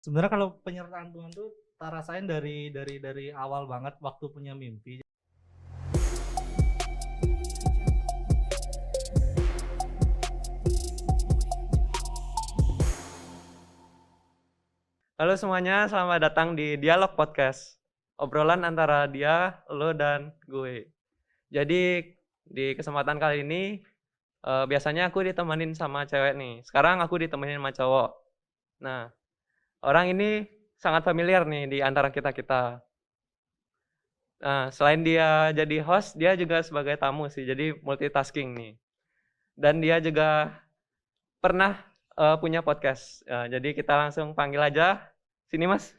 Sebenarnya kalau penyertaan Tuhan tuh tak rasain dari awal banget waktu punya mimpi. Halo semuanya, selamat datang di Dialog Podcast. Obrolan antara dia, lo, dan gue. Jadi di kesempatan kali ini biasanya aku ditemenin sama cewek nih. Sekarang aku ditemenin sama cowok. Nah, orang ini sangat familiar nih di antara kita-kita. Nah, selain dia jadi host, dia juga sebagai tamu sih. Jadi multitasking nih. Dan dia juga pernah punya podcast. Jadi kita langsung panggil aja. Sini Mas.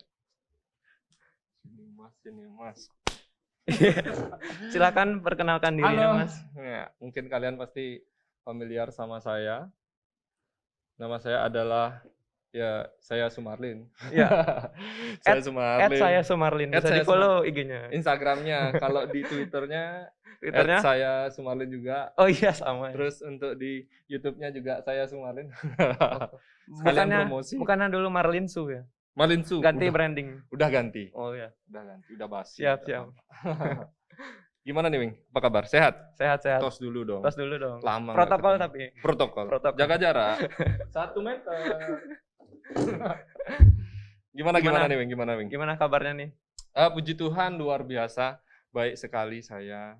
Sini Mas. Silakan perkenalkan dirinya, Halo. Mas. Ya, mungkin kalian pasti familiar sama saya. Nama saya adalah saya Sumarlin. Ya. Saya Sumarlin. Saya Sumarlin. Bisa di-follow IG-nya. Instagramnya. Kalau di Twitternya saya Sumarlin juga. Oh iya, sama. Terus untuk di YouTube-nya juga saya Sumarlin. Sekalian promosi. Bukannya dulu Marlinsu ya? Marlinsu. Ganti branding. Udah ganti. Oh iya. Udah ganti. Udah basi. Siap. Gimana nih, Wing? Apa kabar? Sehat? Sehat. Tos dulu dong. Lama. Protokol tapi. Protokol. Jaga jarak. 1 meter. Gimana nih, Wing? Gimana kabarnya nih? Puji Tuhan, luar biasa. Baik sekali saya.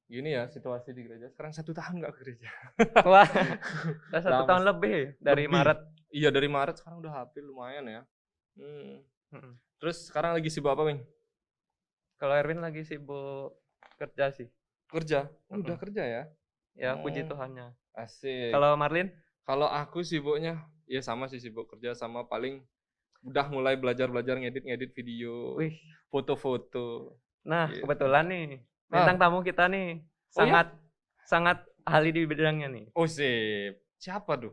Gini ya situasi di gereja. Sekarang 1 tahun nggak ke gereja. Wah, 1 tahun lebih dari Maret. Iya, dari Maret sekarang udah hampir lumayan ya. Terus sekarang lagi sibuk apa, Wing? Kalau Erwin lagi sibuk kerja sih. Kerja? Udah kerja ya? Ya, puji Tuhannya. Asik. Kalau Marlin? Kalau aku sibuknya, ya sama sih, sibuk kerja sama paling udah mulai belajar ngedit video, foto-foto. Nah, gitu. Kebetulan nih, bintang tamu kita nih sangat ahli di bidangnya nih. Oh sip. Siapa tuh?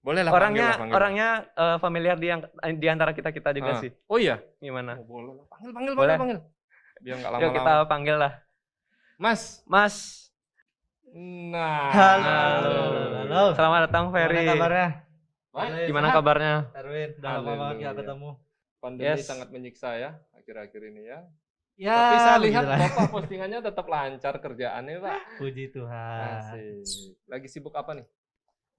Boleh lah panggil. Orangnya familiar di antara kita juga sih. Oh iya? Gimana? Oh, boleh lah. Panggil. Biar enggak lama-lama. Yuk kita panggil lah. Mas. Nah. Halo. Selamat datang Ferry. Gimana kabarnya? Gimana kabarnya? Erwin, udah lama banget gak ketemu. Pandemi sangat menyiksa ya akhir-akhir ini ya. Ya, tapi saya lihat Bapak postingannya tetap lancar kerjaannya, Pak. Puji Tuhan. Asik. Lagi sibuk apa nih?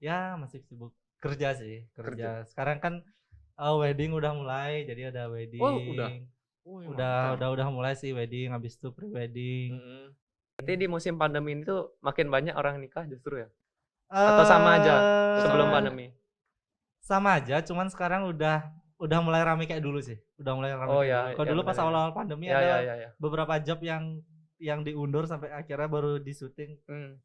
Ya, masih sibuk kerja sih. Kerja. Sekarang kan wedding udah mulai, jadi ada wedding. Oh, udah. Udah mulai sih wedding, habis itu pre-wedding. Berarti di musim pandemi ini tuh makin banyak orang nikah justru ya? Atau sama aja sebelum pandemi? Sama aja, cuman sekarang udah mulai rame kayak dulu sih. Udah mulai rame. Oh ya. Kalau dulu pas awal-awal pandemi ada beberapa job yang diundur sampai akhirnya baru disuting.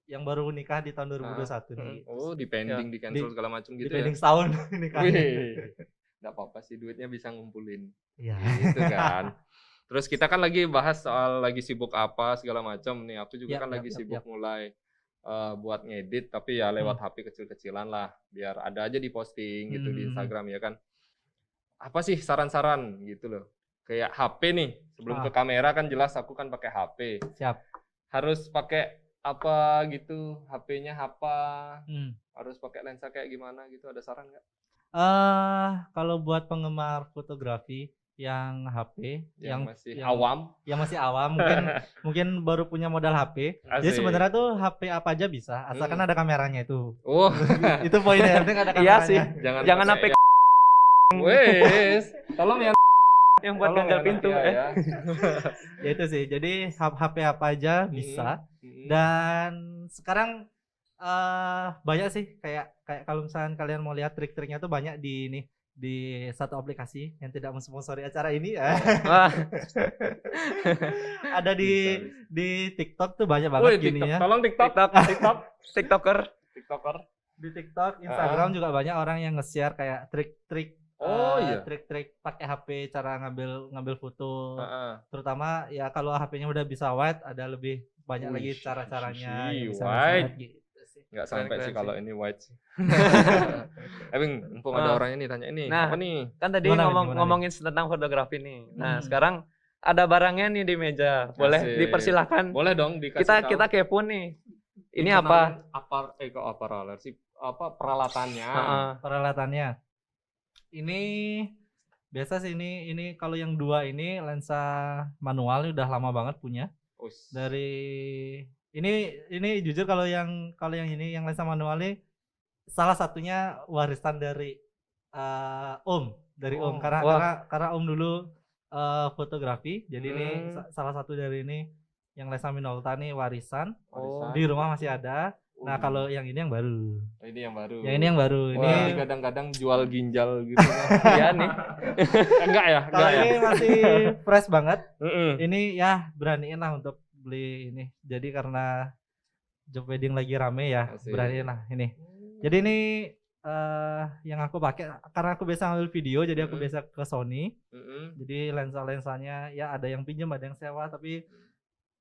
Yang baru nikah di tahun 2021 nih. Oh, di pending, di cancel segala macam gitu ya. Di pending setahun nikahnya. Enggak apa-apa sih, duitnya bisa ngumpulin. Iya. Gitu kan. Terus kita kan lagi bahas soal lagi sibuk apa segala macam nih. Aku juga lagi sibuk mulai buat ngedit, tapi ya lewat HP kecil-kecilan lah, biar ada aja di posting gitu di Instagram ya kan. Apa sih saran-saran gitu loh? Kayak HP nih, sebelum ke kamera kan jelas aku kan pakai HP. Siap. Harus pakai apa gitu, HP-nya apa? Harus pakai lensa kayak gimana gitu, ada saran nggak? Kalau buat penggemar fotografi yang HP yang masih awam mungkin baru punya modal HP. Jadi sebenarnya tuh HP apa aja bisa asalkan ada kameranya itu. Oh, itu poinnya, penting ada kameranya. Iya sih. Jangan HP. Wes, tolong ya yang buat ganjal pintu ya. Ya itu sih. Jadi HP apa aja bisa. Dan sekarang banyak sih kayak kalau misalnya kalian mau lihat trik-triknya tuh banyak di satu aplikasi yang tidak mensponsori acara ini. Ada di TikTok tuh banyak banget gininya. Tolong TikToker. Di TikTok, Instagram juga banyak orang yang nge-share kayak trik-trik. Trik-trik pakai HP, cara ngambil foto. Terutama ya kalau HP-nya udah bisa wide, ada lebih banyak lagi cara-caranya yang bisa wide gitu. Nggak sampai sih kalau ini white sih. Mumpung ada orangnya nih tanya ini. Nah, apa nih? Kan tadi ngomongin tentang fotografi nih. Nah, sekarang ada barangnya nih di meja. Boleh dipersilahkan? Boleh dong dikasih kita kepo nih. Ini apa? Peralatannya. Peralatannya. Ini biasa sih ini kalau yang 2 ini lensa manual ini udah lama banget punya. Dari ini jujur kalau yang ini yang lensa manual ini salah satunya warisan dari Om karena Om dulu fotografi. Jadi ini salah satu dari ini yang lensa Minolta nih warisan. Di rumah masih ada. Nah, kalau yang ini yang baru. Ini yang baru. Yang ini yang baru. Wah, ini kadang-kadang jual ginjal gitu. Iya nih. Enggak ya? Kalau ini masih fresh banget. Ini ya beraniin lah untuk beli ini. Jadi karena job wedding lagi rame ya, beraniin lah ini. Jadi ini yang aku pakai karena aku biasa ngambil video, jadi aku biasa ke Sony. Jadi lensanya ya ada yang pinjam, ada yang sewa, tapi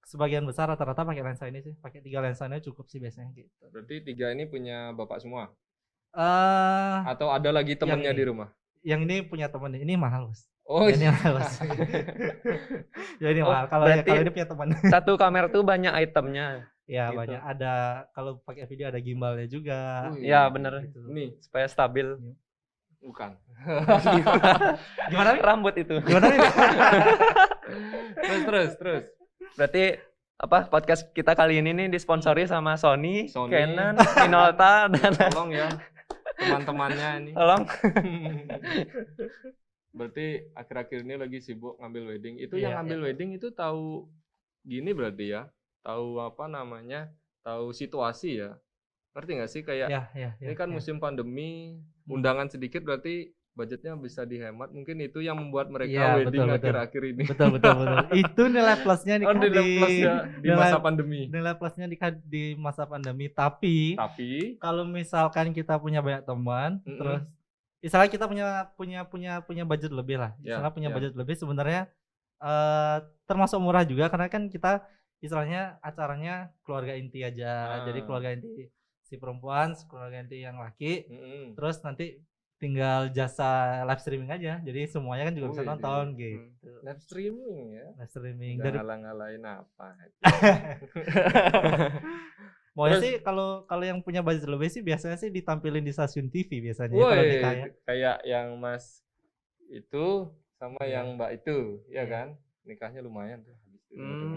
sebagian besar rata-rata pakai lensa ini sih, pakai 3 lensanya cukup sih biasanya gitu. Berarti 3 ini punya bapak semua? Atau ada lagi temannya di rumah? Yang ini punya teman, ini mahal Bos. Oh ini mahal Bos. Ya ini mahal, kalau ini punya teman. Satu kamera tuh banyak itemnya. Ya gitu. Banyak, ada kalau pakai video ada gimbalnya juga. Iya bener, gitu. Nih supaya stabil. Bukan. Gimana nih? Rambut itu. Gimana nih? Terus. Berarti podcast kita kali ini nih disponsori sama Sony, Canon, Minolta dan tolong ya teman-temannya ini. Tolong. Berarti akhir-akhir ini lagi sibuk ngambil wedding. Itu yang ngambil wedding itu tahu gini berarti ya. Tahu tahu situasi ya. Ngerti nggak sih kayak ini kan musim pandemi, undangan sedikit berarti budgetnya bisa dihemat. Mungkin itu yang membuat mereka wedding akhir-akhir ini. Betul. Itu nilai plusnya di masa pandemi. Nilai plusnya di masa pandemi. Tapi kalau misalkan kita punya banyak teman, terus misalnya kita punya budget lebih lah. Misalnya punya budget lebih sebenarnya termasuk murah juga karena kan kita istilahnya acaranya keluarga inti aja. Jadi keluarga inti si perempuan, keluarga inti yang laki. Terus nanti tinggal jasa live streaming aja, jadi semuanya kan juga bisa nonton gitu. Live streaming ya? Live streaming. Dari ngalah-ngalahin apa? Maunya sih kalau yang punya budget lebih sih biasanya sih ditampilin di stasiun TV biasanya. Kalau nikah ya. Kayak yang Mas itu sama yang Mbak itu, ya kan? Nikahnya lumayan tuh.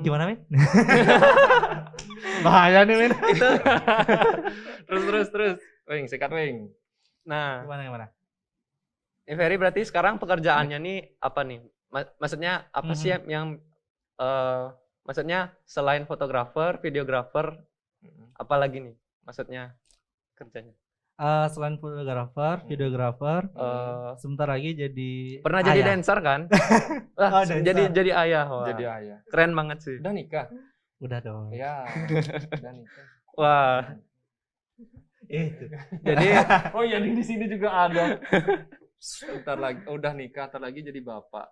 Gimana Min? Bahaya nih Min. Itu. Terus. Wing, sikat Wing. Nah, gimana? Ferry berarti sekarang pekerjaannya nih apa nih? Maksudnya apa sih yang maksudnya selain fotografer, videografer, apa lagi nih? Maksudnya kerjanya? Selain fotografer, videografer, sebentar lagi jadi pernah ayah. Jadi dancer kan? Jadi ayah. Wah. Jadi ayah. Keren banget sih. Udah nikah? Udah dong. Ya, udah nikah. Wah. Itu. Jadi yang di sini juga ada. Ntar lagi udah nikah, ntar lagi jadi bapak.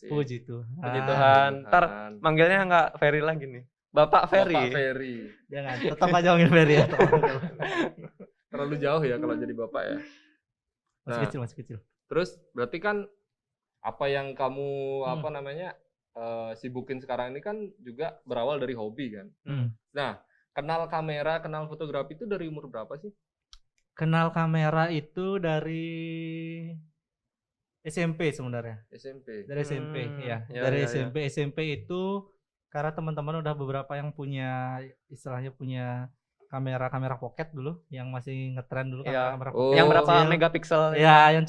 Puji Tuhan. Puji Tuhan. Ntar manggilnya nggak Ferry lagi nih. Bapak Ferry. Bapak Ferry. Jangan, tetap aja manggil Ferry ya. Terlalu jauh ya kalau jadi bapak ya. Masih kecil. Terus berarti kan apa yang kamu sibukin sekarang ini kan juga berawal dari hobi kan. Nah, kenal kamera, kenal fotografi itu dari umur berapa sih? Kenal kamera itu dari SMP sebenarnya. Dari SMP ya. Dari SMP. SMP itu karena teman-teman udah beberapa yang punya istilahnya punya kamera pocket dulu yang masih ngetren dulu kamera pocket. Yang berapa megapiksel? Ya, yang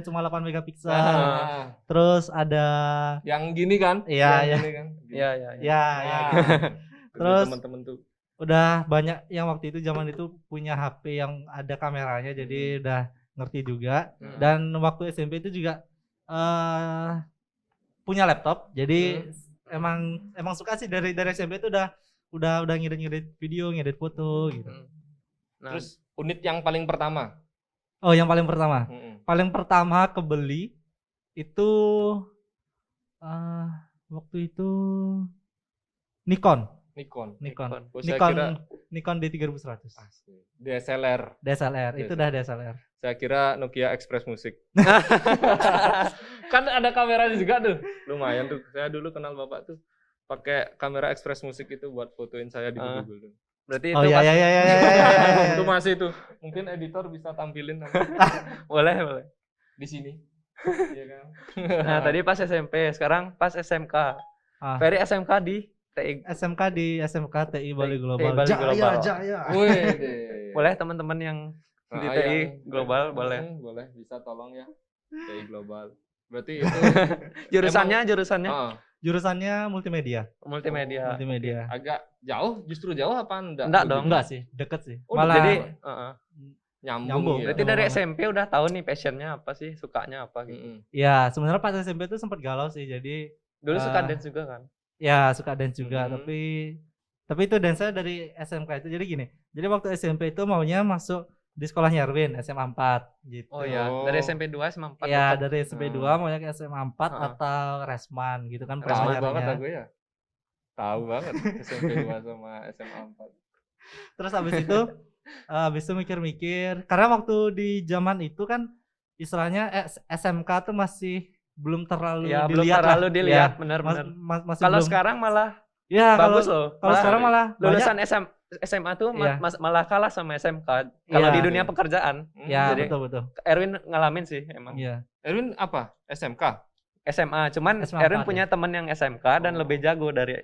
cuma 8 megapiksel. Terus ada yang gini kan? Iya. Terus teman-teman tuh udah banyak yang waktu itu zaman itu punya HP yang ada kameranya, jadi udah ngerti juga. Dan waktu SMP itu juga punya laptop. Jadi emang suka sih dari SMP itu udah ngedit video, ngedit foto gitu. Nah, terus unit yang paling pertama? Oh, yang paling pertama. Paling pertama kebeli itu waktu itu Nikon D3100. DSLR itu udah DSLR. Saya kira Nokia Express Music. Kan ada kameranya juga tuh. Lumayan tuh. Saya dulu kenal bapak tuh pakai kamera Express Music itu buat fotoin saya di Google tuh. Berarti Oh itu iya pas iya iya iya iya, iya. Itu masih tuh. Mungkin editor bisa tampilin nanti boleh. di sini. Iya kan? Nah, tadi pas SMP, sekarang pas SMK. Ah. Ferry SMK di TI. SMK di SMK TI Bali TI Global. Bali Global. Jaya. Wih. Boleh teman-teman yang di TI Global boleh. Boleh, bisa tolong ya. TI Global. Berarti itu Jurusannya Jurusannya multimedia. multimedia. Multimedia. agak jauh, justru jauh apa enggak? Enggak dong. Enggak sih, deket sih. Oh, Malah Jadi nyambung ya. berarti dari Nyambung SMP udah tahu nih passionnya apa sih, sukanya apa gitu. ya sebenarnya pas SMP itu sempat galau sih. Jadi Dulu suka dance juga kan? ya suka dance juga, tapi itu dance-nya dari SMK itu. Jadi gini. Jadi waktu SMP itu maunya masuk di sekolahnya Erwin SMA 4 gitu. Oh iya, dari SMP 2 SMA 4. Ya, dari SMP 2 maunya ke SMA 4 atau Resman gitu kan Tahu banget pelajarannya. aku ya. Tahu banget SMP 2 sama SMA 4. Terus habis itu mikir-mikir, karena waktu di zaman itu kan istilahnya SMK tuh masih belum terlalu ya, dilihat. Benar-benar. Masih Kalau belum. sekarang malah Ya, bagus loh. Kalau sekarang malah lulusan SMA tuh malah kalah sama SMK kalau di dunia pekerjaan. Ya, Jadi, betul. Erwin ngalamin sih emang. Iya. Erwin apa? SMK? SMA, cuman SMA Erwin 4 punya temen yang SMK dan lebih jago dari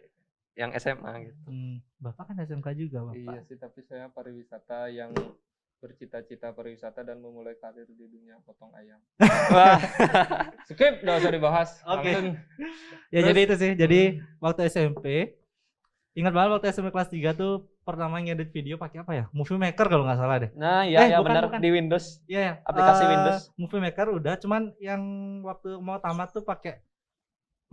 yang SMA gitu. Bapak kan SMK juga, Bapak. Iya sih, tapi saya pariwisata yang bercita-cita pariwisata dan memulai karir di dunia potong ayam. Wah, Skip, nggak usah dibahas. Oke. Langsung. Ya jadi itu sih. Jadi waktu SMP, ingat banget waktu SMP kelas 3 tuh pertama ngedit video pakai apa ya? Movie Maker kalau nggak salah deh. nah iya bukan. benar, di Windows. Iya, Aplikasi Windows. Movie Maker udah, cuman yang waktu mau tamat tuh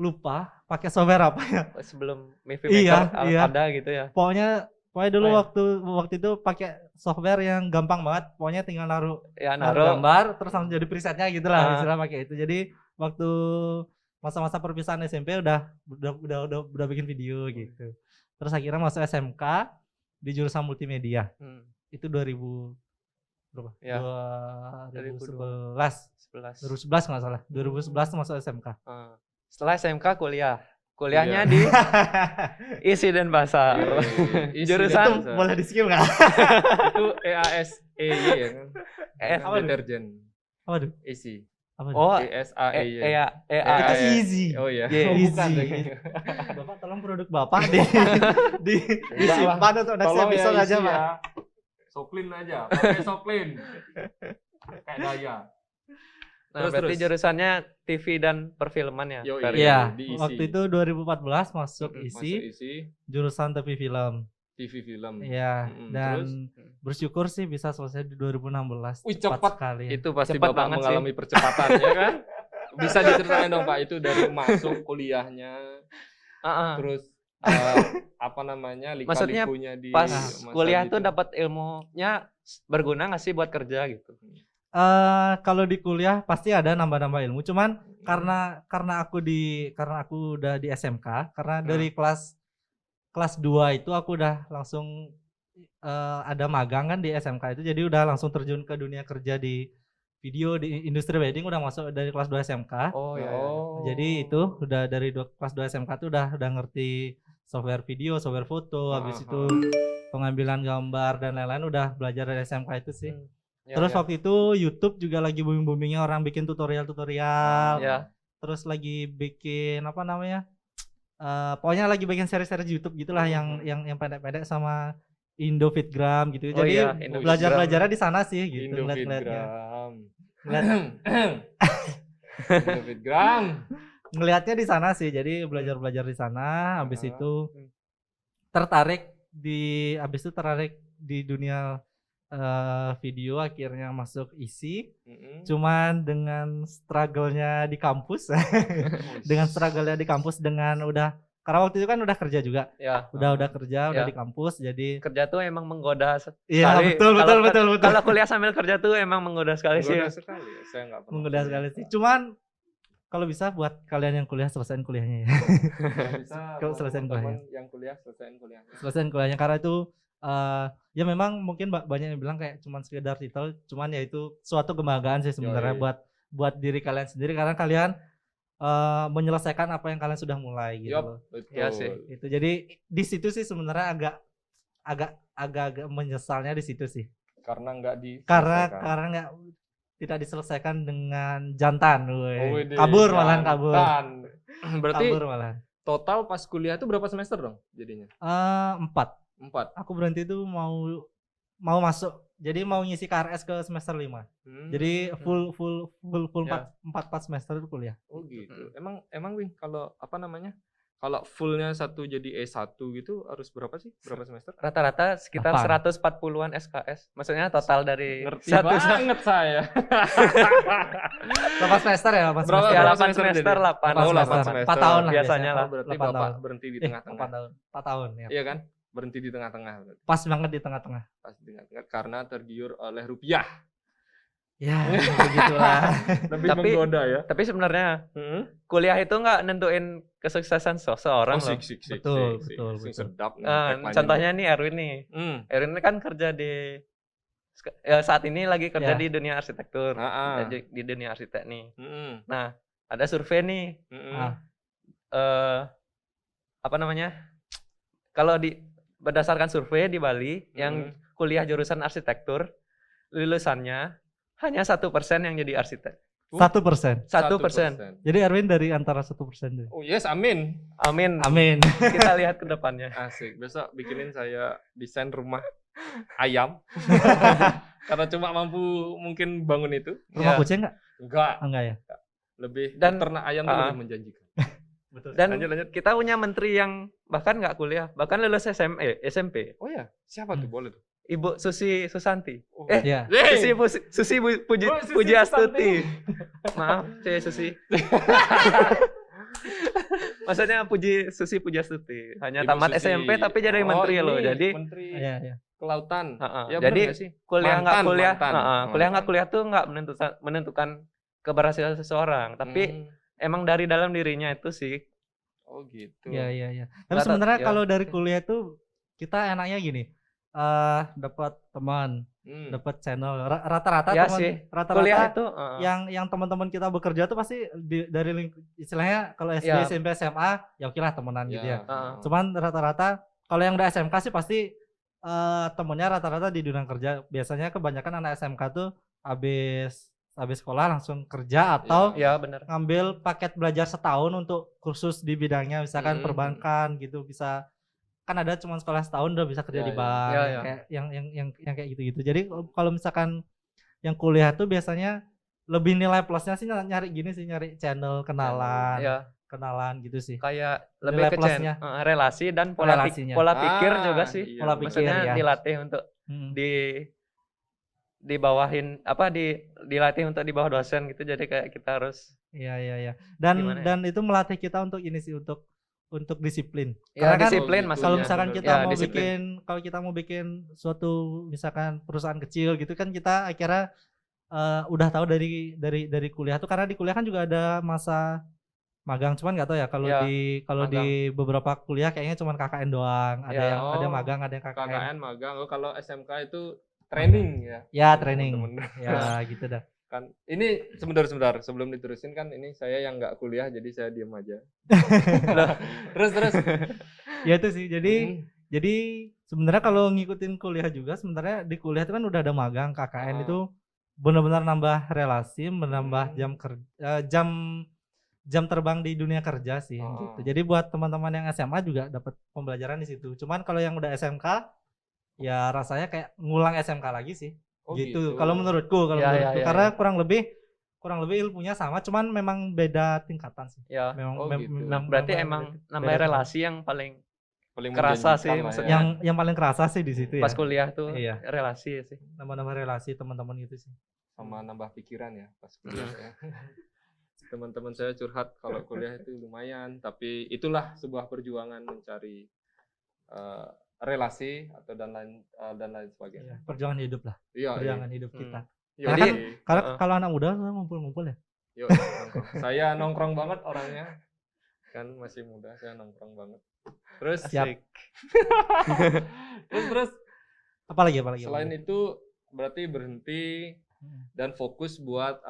lupa pakai software apa ya? Sebelum Movie Maker ada gitu ya. Pokoknya dulu waktu itu pakai software yang gampang banget. Pokoknya tinggal naruh gambar terus langsung jadi presetnya gitu lah, istilah pakai itu. Jadi waktu masa-masa perpisahan SMP udah bikin video gitu. Terus akhirnya masuk SMK di jurusan multimedia. Itu 2000 berapa? Ya. 2011 nggak salah. 2011 tuh masuk SMK. Setelah SMK kuliahnya di Isi dan Bahasa. Jurusan itu boleh di skip nggak? Itu EASEY ya kan? Apa deterjen. Apa tuh? Isi. Oh, ESAEY. Itu easy. Oh iya. Bukan lagi. Bapak tolong produk Bapak disimpan untuk next episode aja, Pak. Soklin aja, pakai Soklin. Kayak Daya. Nah, berarti jurusannya TV dan perfilman ya? Iya, waktu itu 2014 masuk isi jurusan TV film. Iya, dan bersyukur sih bisa selesai di 2016. Wih, cepat sekali. Itu pasti cepat Bapak mengalami percepatan ya kan? Bisa diceritain dong Pak, itu dari masuk kuliahnya, terus apa namanya, lika-likunya di pas kuliah tuh dapat ilmunya berguna nggak sih buat kerja gitu? Kalau di kuliah pasti ada nambah-nambah ilmu, cuman karena aku udah di SMK, karena dari kelas 2 itu aku udah langsung ada magang kan di SMK itu, jadi udah langsung terjun ke dunia kerja di video, di industri wedding udah masuk dari kelas 2 SMK. Oh iya. Jadi itu udah dari kelas 2 SMK tuh udah ngerti software video, software foto, habis itu pengambilan gambar dan lain-lain udah belajar dari SMK itu sih. Terus waktu itu YouTube juga lagi booming-boomingnya orang bikin tutorial. Terus lagi bikin apa namanya? Pokoknya lagi bikin seri-seri YouTube gitulah yang pendek-pendek sama Indofitgram gitu. Jadi belajarnya di sana sih gitu, ngeliat-ngeliatnya. Indofitgram. Ngelihatnya di sana sih. Jadi belajar di sana, habis itu tertarik di dunia video, akhirnya masuk isi. Cuman dengan struggle-nya di kampus dengan karena waktu itu kan udah kerja juga. Udah kerja, udah di kampus, jadi kerja tuh emang menggoda sekali. Iya, betul. Kalau kuliah sambil kerja tuh emang menggoda sekali sih. Saya enggak pernah. Menggoda sekali sih. Cuman kalau bisa buat kalian yang kuliah selesaiin kuliahnya ya. Kalau selesaiin kuliahnya. Yang kuliah selesaiin kuliahnya. Selesaiin kuliahnya karena itu ya memang mungkin banyak yang bilang kayak cuman sekedar titel, cuman ya itu suatu kebanggaan sih sebenarnya buat diri kalian sendiri, karena kalian menyelesaikan apa yang kalian sudah mulai gitu. Betul. Ya sih. Itu jadi di situ sih sebenarnya agak-agak menyesalnya di situ sih. Karena nggak Karena nggak tidak diselesaikan dengan jantan, Widih, kabur malahan kabur. jantan. Berarti Kabur malahan. total pas kuliah itu berapa semester dong jadinya? 4. 4. Aku berhenti itu mau masuk. Jadi mau ngisi KRS ke semester 5. Jadi full 4 semester itu kuliah. Oh gitu. Emang Wing kalau apa namanya? Kalau fullnya jadi E1 gitu harus berapa sih? Berapa semester? Rata-rata sekitar 8. 140-an SKS. Maksudnya total dari Ngerti banget saya. 8 semester ya, 8 semester. Ya, 8 semester semester, jadi? 8 Oh, 8 semester. semester. 4 tahun lah biasanya lah. Berarti 8 Bapak tahun. berhenti di 4 tengah-tengah. tahun. 4 tahun ya. Iya kan? Berhenti di tengah-tengah. Pas banget di tengah-tengah. Pas di tengah-tengah karena tergiur oleh rupiah. Ya, begitulah. Lebih menggoda ya. Tapi sebenarnya kuliah itu nggak nentuin kesuksesan seseorang loh. Betul. Sedap. Contohnya nih Erwin nih. Erwin ini kan kerja di saat ini lagi kerja di dunia arsitektur. Di dunia arsitek nih. Nah, ada survei nih. Apa namanya? Kalau berdasarkan survei di Bali yang kuliah jurusan arsitektur, lulusannya hanya 1% yang jadi arsitek. 1%. 1%. Jadi Erwin dari antara 1%. Oh yes, amin. Amin. Kita lihat ke depannya. Asik. Besok bikinin saya desain rumah ayam. Karena cuma mampu mungkin bangun itu. Rumah kucing enggak? Enggak ya. Lebih dan ternak ayam itu lebih menjanjikan. Betul. Dan lanjut. Kita punya menteri yang bahkan nggak kuliah, bahkan lulus SMP. Oh ya, siapa tuh boleh tuh? Ibu Susi Susanti. Iya. Susi Pujiastuti. Maaf, Susi. Maksudnya Susi Pujiastuti. Hanya Ibu tamat Susi. SMP tapi jadi menteri loh. Jadi menteri Iya. kelautan. Ya, jadi sih? kuliah nggak kuliah, mantan. kuliah nggak kuliah tuh nggak menentukan keberhasilan seseorang. Tapi emang dari dalam dirinya itu sih. Oh gitu. Iya. Tapi sebenarnya kalau dari kuliah tuh kita enaknya gini. Dapat teman, dapat channel. Rata-rata ya teman, sih. rata-rata kuliah itu yang teman-teman kita bekerja tuh pasti dari istilahnya kalau SD, SMP, SMA ya oke lah temenan gitu ya. Cuman rata-rata kalau yang udah SMK sih pasti temennya rata-rata di dunia kerja. Biasanya kebanyakan anak SMK tuh habis sekolah langsung kerja atau ngambil paket belajar setahun untuk kursus di bidangnya, misalkan perbankan gitu, bisa kan ada cuma sekolah setahun udah bisa kerja di bank. Kayak yang kayak gitu-gitu. Jadi kalau misalkan yang kuliah tuh biasanya lebih nilai plusnya sih nyari channel kenalan gitu sih. Kayak lebih ke relasi dan pola pikir juga sih. Iya, pola pikir maksudnya dilatih untuk dilatih untuk di bawah dosen gitu. Jadi kayak kita harus Dan itu melatih kita untuk ini sih untuk disiplin. Ya, karena disiplin kan kalau misalkan kita mau bikin suatu misalkan perusahaan kecil gitu kan kita akhirnya udah tahu dari kuliah tuh, karena di kuliah kan juga ada masa magang, cuman nggak tahu ya kalau di beberapa kuliah kayaknya cuman KKN doang, ada magang, ada yang KKN magang. Kalau SMK itu training ya. Ya training. Ya gitu dah. Kan ini sebentar sebelum diterusin kan ini saya yang nggak kuliah jadi saya diam aja. terus ya itu sih, jadi sebenarnya kalau ngikutin kuliah juga sebenarnya di kuliah itu kan udah ada magang KKN itu benar-benar nambah relasi, menambah jam terbang di dunia kerja sih gitu. Jadi buat teman-teman yang SMA juga dapat pembelajaran di situ. Cuman kalau yang udah SMK ya rasanya kayak ngulang SMK lagi sih. Gitu. Kalau menurutku karena kurang lebih ilmunya sama, cuman memang beda tingkatan sih. Ya. Berarti emang nambah relasi yang paling kerasa sih maksudnya. Yang paling kerasa sih di situ pas kuliah tuh relasi sih. Nambah relasi teman-teman itu sih. Sama nambah pikiran ya pas kuliah ya. Teman-teman saya curhat kalau kuliah itu lumayan, tapi itulah sebuah perjuangan mencari relasi atau dan lain sebagainya. Perjuangan hidup lah. Perjuangan hidup kita. Karena kalau anak muda ngumpul ya. Saya nongkrong banget orangnya. Kan masih muda, saya nongkrong banget. Terus terus apalagi. Selain itu berarti berhenti dan fokus buat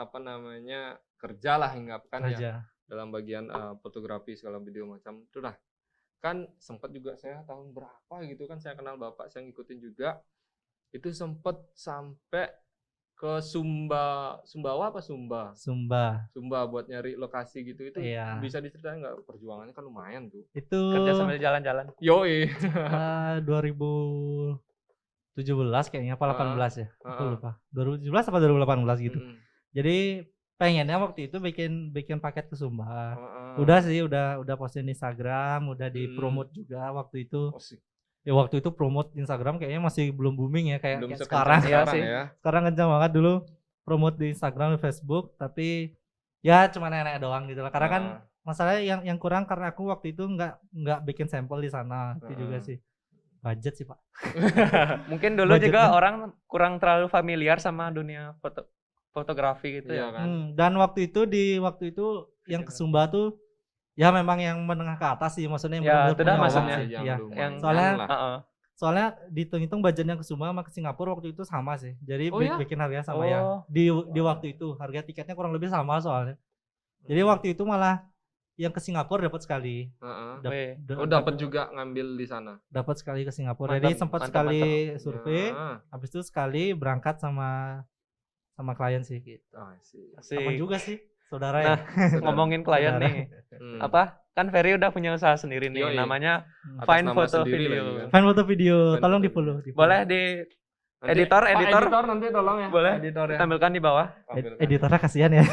kerja lah, hinggapkan ya dalam bagian fotografi segala video macam itulah. kan sempat juga saya tahun berapa gitu kan saya kenal bapak, saya ngikutin juga. Itu sempat sampai ke Sumbawa buat nyari lokasi gitu. Itu bisa diceritain nggak, perjuangannya kan lumayan tuh. Itu kerja sambil jalan-jalan. Yoi. 2017 kayaknya apa 18 ya, aku lupa. 2017 apa 2018 gitu. Jadi pengennya waktu itu bikin paket ke Sumba. Udah sih, udah posting di Instagram, udah dipromote juga waktu itu. Ya waktu itu promote Instagram kayaknya masih belum booming ya kayak sekarang ya sih. Sekarang kencang banget, dulu promote di Instagram, di Facebook, tapi ya cuma nenek doang gitu lah. Karena kan masalahnya yang kurang karena aku waktu itu nggak bikin sampel di sana. Itu juga sih. Budget sih, Pak. Mungkin dulu juga orang kurang terlalu familiar sama dunia fotografi gitu ya kan. Dan waktu itu yang ke Sumba tuh ya memang yang menengah ke atas sih, maksudnya yang maksudnya yang soalnya dihitung-hitung budgetnya ke Sumba sama ke Singapura waktu itu sama sih. Jadi bikin harga sama ya. Di waktu itu harga tiketnya kurang lebih sama soalnya. Jadi waktu itu malah yang ke Singapura dapat sekali. Dapat juga ngambil di sana. Dapat sekali ke Singapura. Jadi sempat sekali survei, habis itu sekali berangkat sama klien sih gitu. Sama juga sih. Saudara ya. Ngomongin klien nih. Kan Ferry udah punya usaha sendiri nih, namanya Fine Photo Video. Fine Photo Video, tolong di-follow. Boleh di editor nanti tolong ya. Boleh editor ya. Tampilkan di bawah. Editornya kasihan ya.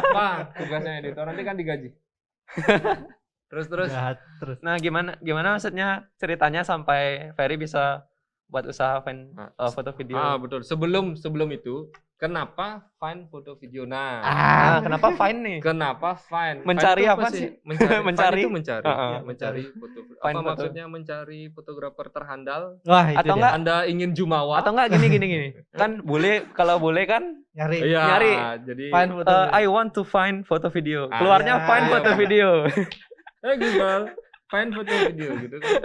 Pak, tugasnya editor nanti kan digaji. Terus. Nah, gimana maksudnya ceritanya sampai Ferry bisa buat usaha Fine Photo Video? Betul. Sebelum itu, kenapa Fine Photo Video? Kenapa Fine nih? Kenapa Fine? Mencari apa sih? Mencari foto. Apa maksudnya mencari fotografer terhandal? Wah, atau enggak Anda ingin jumawa? Atau enggak gini. Kan kalau boleh kan nyari. Jadi Fine Photo I want to find photo video. Keluarnya Fine Photo Video. Google Fine Photo Video gitu kan.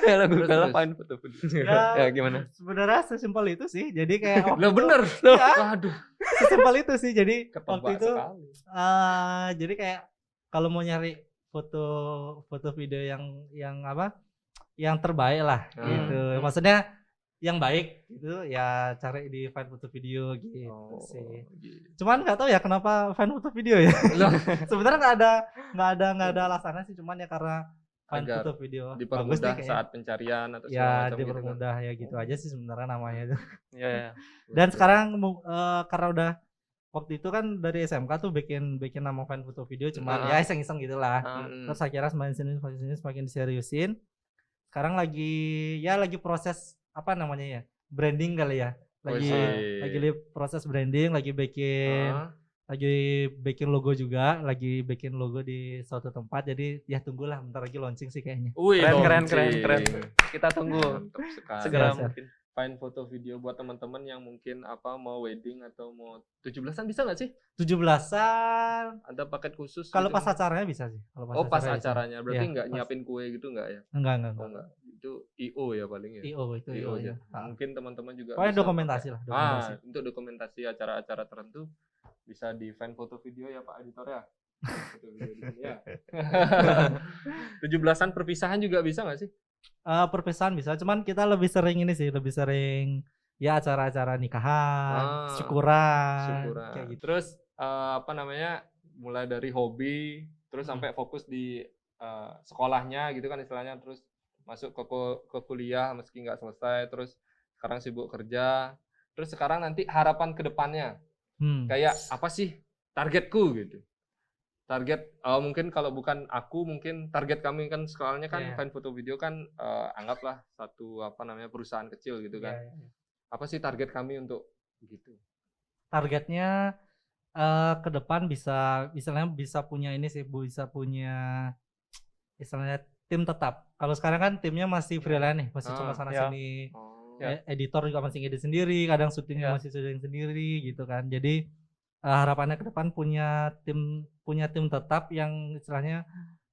Kalau Google Fine Photo Video. Ya gimana? Sebenarnya sesimpel itu sih. Jadi kayak bener. Waduh. Sesimpel itu sih. Jadi waktu itu jadi kayak kalau mau nyari foto video yang apa? Yang terbaik lah gitu. Maksudnya yang baik gitu ya cari di Fine Photo Video gitu sih. Cuman nggak tahu ya kenapa Fine Photo Video ya. Sebenarnya nggak ada alasannya sih, cuman ya karena Fine Photo Video dipermudah saat pencarian atau ya dipermudah gitu kan. Ya gitu aja sih sebenarnya namanya itu. Ya. Dan sekarang karena udah waktu itu kan dari SMK tuh bikin nama Fine Photo Video cuman ya iseng-iseng gitulah. Terus akhirnya semakin diseriusin. Sekarang lagi proses apa namanya ya, branding kali ya, lagi proses branding, lagi bikin logo juga, lagi bikin logo di suatu tempat. Jadi ya tunggulah, bentar lagi launching sih kayaknya. Keren. Kita tunggu segera mungkin. Fine Photo Video buat teman-teman yang mungkin mau wedding atau mau 17-an bisa nggak sih? 17-an ada paket khusus kalau gitu pas acaranya bisa sih. Pas acaranya berarti nggak nyiapin kue gitu nggak ya? Enggak. Itu IO ya paling ya. IO ya. Mungkin teman-teman juga dokumentasi lah. Untuk dokumentasi acara-acara tertentu bisa di Fine Photo Video ya Pak editor ya. 17-an perpisahan juga bisa nggak sih? Perpisahan bisa, cuman kita lebih sering ya acara-acara nikahan, syukuran kayak gitu. Terus mulai dari hobi terus sampai fokus di sekolahnya gitu kan istilahnya, terus masuk ke kuliah meski nggak selesai, terus sekarang sibuk kerja, terus sekarang nanti harapan ke depannya kayak apa sih targetku gitu. Target mungkin kalau bukan aku, mungkin target kami kan soalnya kan Fine Photo Video kan anggaplah satu perusahaan kecil gitu kan. Apa sih target kami untuk gitu? Targetnya ke depan bisa punya ini sih, bisa punya istilahnya tim tetap. Kalau sekarang kan timnya masih freelance nih, masih cuma sana sini. Editor juga masih ngedit sendiri, kadang syutingnya masih syuting sendiri gitu kan. Jadi harapannya ke depan punya tim tetap yang istilahnya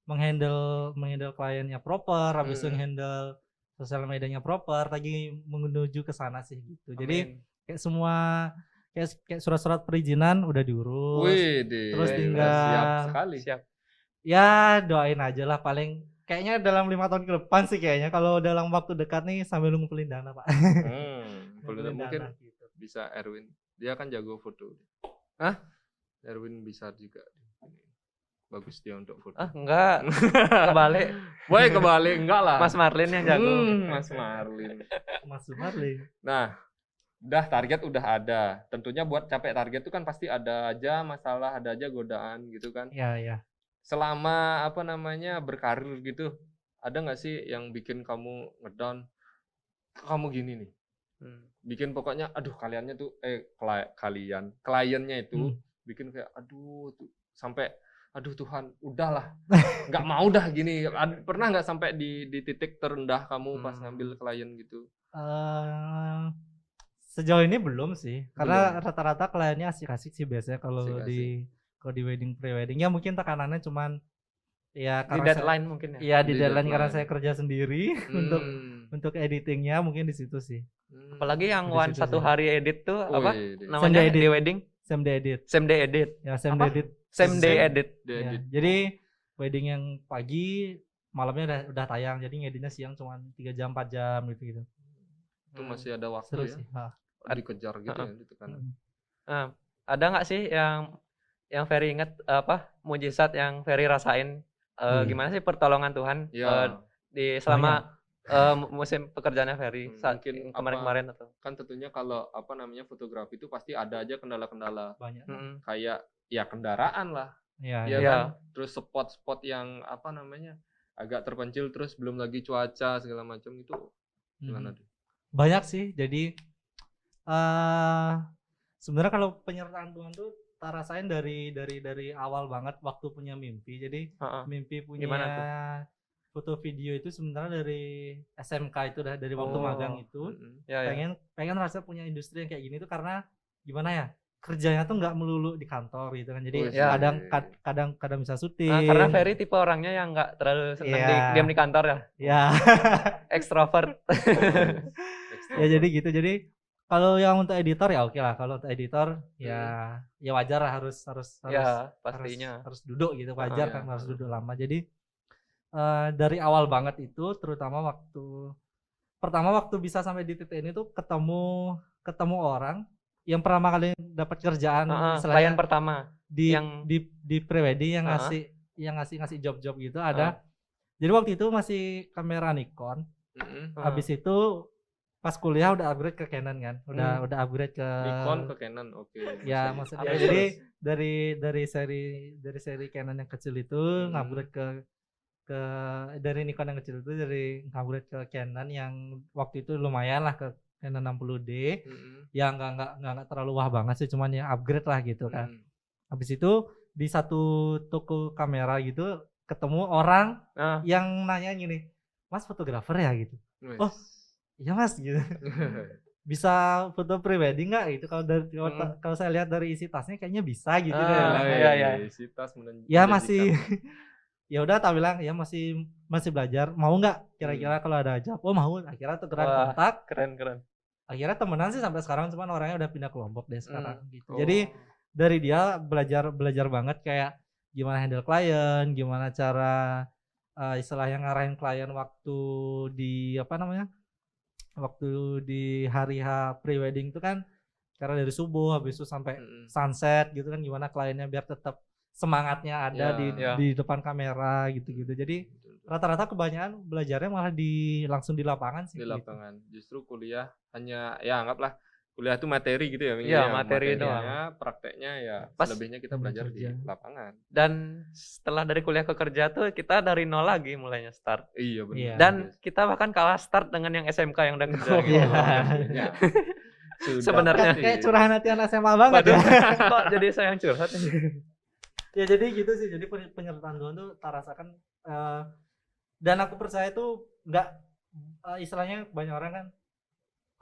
menghandle kliennya proper, habis itu menghandle sosial medianya proper, lagi menuju ke sana sih gitu. Jadi kayak semua kayak surat-surat perizinan udah diurus. Wih, terus tinggal siap sekali. Ya doain aja lah, paling kayaknya dalam 5 tahun ke depan sih kayaknya. Kalau dalam waktu dekat nih sambil ngumpulin dana, Pak. Mungkin dana, gitu. bisa Erwin. Dia kan jago foto. Hah? Erwin bisa juga. Bagus dia untuk foto. Enggak. Kebalik. Boy kebalik enggak lah. Mas Marlin yang jago. Mas Marlin. Mas Sumarli. Nah, target udah ada. Tentunya buat capai target itu kan pasti ada aja masalah, ada aja godaan gitu kan. Iya. Selama berkarir gitu, ada nggak sih yang bikin kamu ngedown? Kamu gini nih. Bikin pokoknya aduh kliennya itu bikin kayak aduh tuh, sampai aduh Tuhan udahlah nggak mau dah gini. Pernah nggak sampai di titik terendah kamu pas ngambil klien gitu? Sejauh ini belum sih, karena rata-rata kliennya asik-asik sih biasanya kalau di wedding pre-wedding ya. Mungkin tekanannya cuman ya di deadline mungkin ya. Iya di deadline karena saya kerja sendiri untuk editingnya, mungkin di situ sih. Apalagi yang satu hari edit tuh apa namanya di wedding? Same day edit. Ya, same day edit. Same day edit. Ya, jadi wedding yang pagi malamnya udah tayang, jadi ngeditnya siang cuma 3 jam 4 jam gitu. Itu masih ada waktu. Seru ya sih. Dikejar gitu ya gitu kan. Ada nggak sih yang Ferry inget mujizat yang Ferry rasain gimana sih pertolongan Tuhan di selama musim pekerjaannya Ferry saat kemarin atau kan tentunya kalau fotografi itu pasti ada aja kendala-kendala banyak. Kayak ya kendaraan lah. Iya. Kan? Terus spot-spot yang agak terpencil, terus belum lagi cuaca segala macam itu gimana tuh? Banyak sih. Jadi sebenarnya kalau penyertaan Tuhan tuh tak rasain dari awal banget waktu punya mimpi. Jadi mimpi punya foto video itu sebenarnya dari SMK itu dari waktu magang itu. Pengen rasa punya industri yang kayak gini tuh karena gimana ya? Kerjanya tuh nggak melulu di kantor gitu kan. Jadi kadang bisa syuting. Karena Ferry tipe orangnya yang nggak terlalu senang diam di kantor ya. Iya. Extrovert. Ya jadi gitu. Jadi kalau yang untuk editor ya oke lah. Kalau untuk editor ya wajar lah harus pastinya harus duduk gitu, wajar kan harus duduk lama. Jadi dari awal banget itu, terutama waktu bisa sampai di titik ini tuh ketemu orang yang pertama kali dapat kerjaan klien pertama di prewedding yang ngasih job-job gitu ada. Jadi waktu itu masih kamera Nikon. Habis itu pas kuliah udah upgrade ke Canon kan. Udah upgrade ke Nikon ke Canon. Oke. Ya maksudnya jadi dari seri Canon yang kecil itu ngupgrade ke dari Nikon yang kecil itu ngupgrade ke Canon yang waktu itu lumayan lah, ke Canon 60D. Ya nggak terlalu wah banget sih, cuman ya upgrade lah gitu kan. Habis itu di satu toko kamera gitu ketemu orang yang nanya gini, "Mas fotografer ya?" gitu. "Oh iya Mas," gitu. "Bisa foto prewedding nggak?" gitu. Kalau saya lihat dari isi tasnya kayaknya bisa gitu. Isi tas ya masih ya udah tak bilang ya masih belajar, mau nggak kira-kira kalau ada aja. Oh mau. Akhirnya tukeran kontak. Keren. Akhirnya temenan sih sampai sekarang, cuman orangnya udah pindah ke Lombok deh sekarang gitu. Jadi dari dia belajar banget kayak gimana handle klien, gimana cara istilahnya ngarahin klien waktu di waktu di hari H pre-wedding itu kan, karena dari subuh habis itu sampai sunset gitu kan, gimana kliennya biar tetap semangatnya ada di depan kamera gitu-gitu. Jadi rata-rata kebanyakan belajarnya malah langsung di lapangan sih. Di lapangan. Gitu. Justru kuliah hanya anggaplah kuliah itu materi gitu ya. Iya, materi doang. Prakteknya ya selebihnya kita belajar di lapangan. Dan setelah dari kuliah ke kerja tuh kita dari nol lagi mulainya start. Iya benar. Dan kita bahkan kalah start dengan yang SMK yang udah kerja gitu. Sebenarnya kayak curahan hati anak SMA banget ya. Kok jadi saya yang curhat ini? Ya jadi gitu sih. Jadi penyertaan Tuhan tuh tak rasakan, dan aku percaya tuh nggak istilahnya banyak orang kan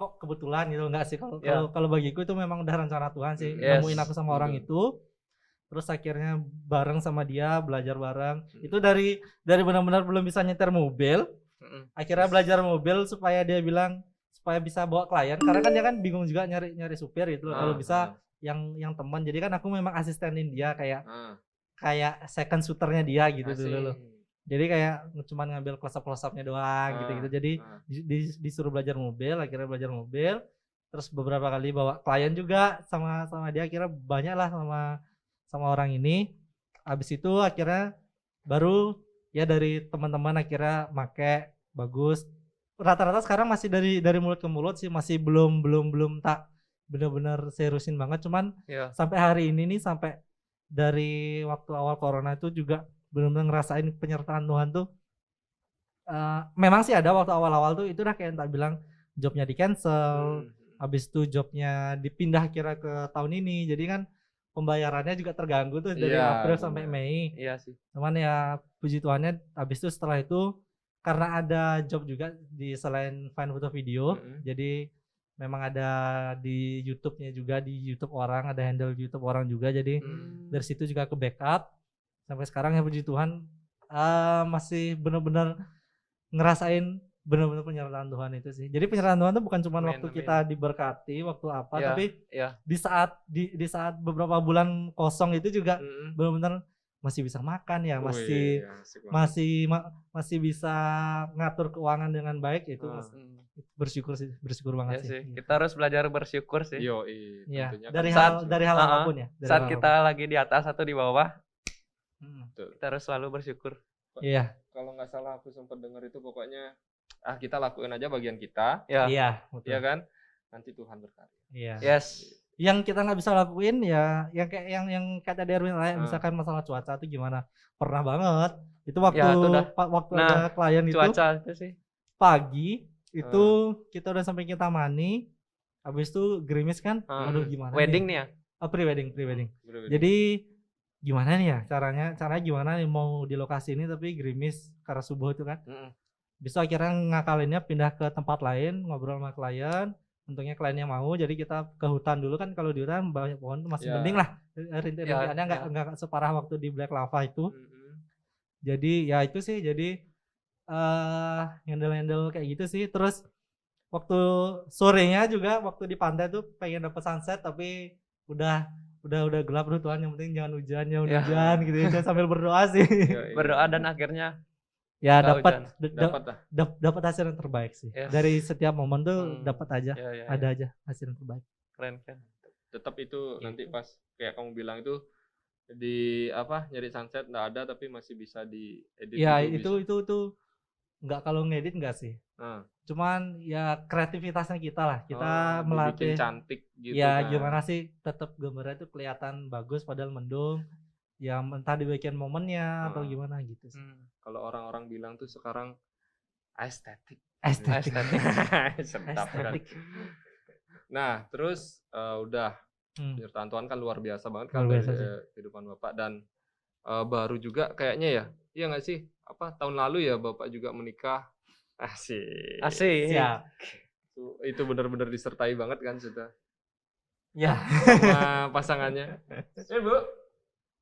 kok kebetulan gitu, enggak sih. Kalau bagiku itu memang udah rencana Tuhan sih. Nemuin aku sama orang itu, terus akhirnya bareng sama dia belajar bareng. Itu dari benar-benar belum bisa nyetir mobil, akhirnya belajar mobil supaya bisa bawa klien, karena kan dia kan bingung juga nyari supir gitu. Kalau bisa yang teman, jadi kan aku memang asistenin dia kayak second shooternya dia gitu dulu. Jadi kayak cuma ngambil close-up-nya doang gitu-gitu. Jadi disuruh belajar mobil, akhirnya belajar mobil. Terus beberapa kali bawa klien juga sama dia, akhirnya banyak lah sama orang ini. Habis itu akhirnya baru ya dari teman-teman akhirnya make bagus. Rata-rata sekarang masih dari mulut ke mulut sih, masih belum tak benar-benar seriusin banget. Cuman sampai hari ini nih, sampai dari waktu awal corona itu juga benar-benar ngerasain penyertaan Tuhan tuh. Memang sih ada waktu awal-awal tuh itu udah kayak tak bilang jobnya di cancel. Habis itu jobnya dipindah kira ke tahun ini, jadi kan pembayarannya juga terganggu tuh dari April sampai Mei. Iya sih. Cuman ya puji Tuhannya habis itu setelah itu karena ada job juga di selain fine foto video, jadi memang ada di YouTube-nya juga, di YouTube orang, ada handle YouTube orang juga, jadi dari situ juga ke backup sampai sekarang ya puji Tuhan masih benar-benar ngerasain benar-benar penyertaan Tuhan itu sih. Jadi penyertaan Tuhan itu bukan cuma waktu kita diberkati, waktu apa, tapi di saat beberapa bulan kosong itu juga benar-benar masih bisa makan ya, masih bisa ngatur keuangan dengan baik, itu bersyukur banget sih. Kita harus belajar bersyukur sih. Iya. Dari hal apapun ya. Saat kita lagi di atas atau di bawah, kita harus selalu bersyukur. Iya. Kalau nggak salah aku sempat dengar itu pokoknya kita lakuin aja bagian kita. Iya, betul. Iya kan? Nanti Tuhan berkarya. Iya. Yes. Yang kita nggak bisa lakuin ya yang kayak yang kata Derwin misalkan masalah cuaca itu gimana? Pernah banget. Itu waktu ada klien itu. Cuaca itu sih. Pagi itu kita udah sampai Kintamani. Habis itu gerimis kan? Aduh gimana? Wedding nih ya? Pre-wedding. Jadi gimana nih ya caranya gimana nih mau di lokasi ini tapi gerimis karena subuh itu kan. Bisa akhirnya ngakalinnya pindah ke tempat lain, ngobrol sama klien. Untungnya kliennya mau, jadi kita ke hutan dulu kan. Kalau di hutan banyak pohon tuh masih mending lah, rintik-rintikannya nggak separah waktu di Black Lava itu. Jadi ya itu sih, jadi handle kayak gitu sih. Terus waktu sorenya juga waktu di pantai tuh pengen dapet sunset tapi udah gelap tuh Tuhan, yang penting jangan hujan gitu ya, sambil berdoa sih. Berdoa dan akhirnya ya dapat hasil yang terbaik sih. Dari setiap momen tuh dapat aja, ada aja hasil yang terbaik. Keren. Tetap itu nanti pas kayak kamu bilang itu nyari sunset nggak ada tapi masih bisa diedit. Ya itu nggak, kalau ngedit nggak sih. Cuman ya kreativitasnya kita lah, kita melatih. Bikin cantik gitu. Ya kan. Gimana sih tetap gambarnya itu kelihatan bagus padahal mendung. Ya entah dibikin momennya atau gimana gitu sih. Kalau orang-orang bilang tuh sekarang estetik. Nah terus udah penyertaan Tuhan kan luar biasa banget kan dari kehidupan Bapak, dan baru juga kayaknya ya, iya nggak sih, tahun lalu ya Bapak juga menikah. Asik. Ya. Itu benar-benar disertai banget kan sudah. Ya. Sama pasangannya. Bu.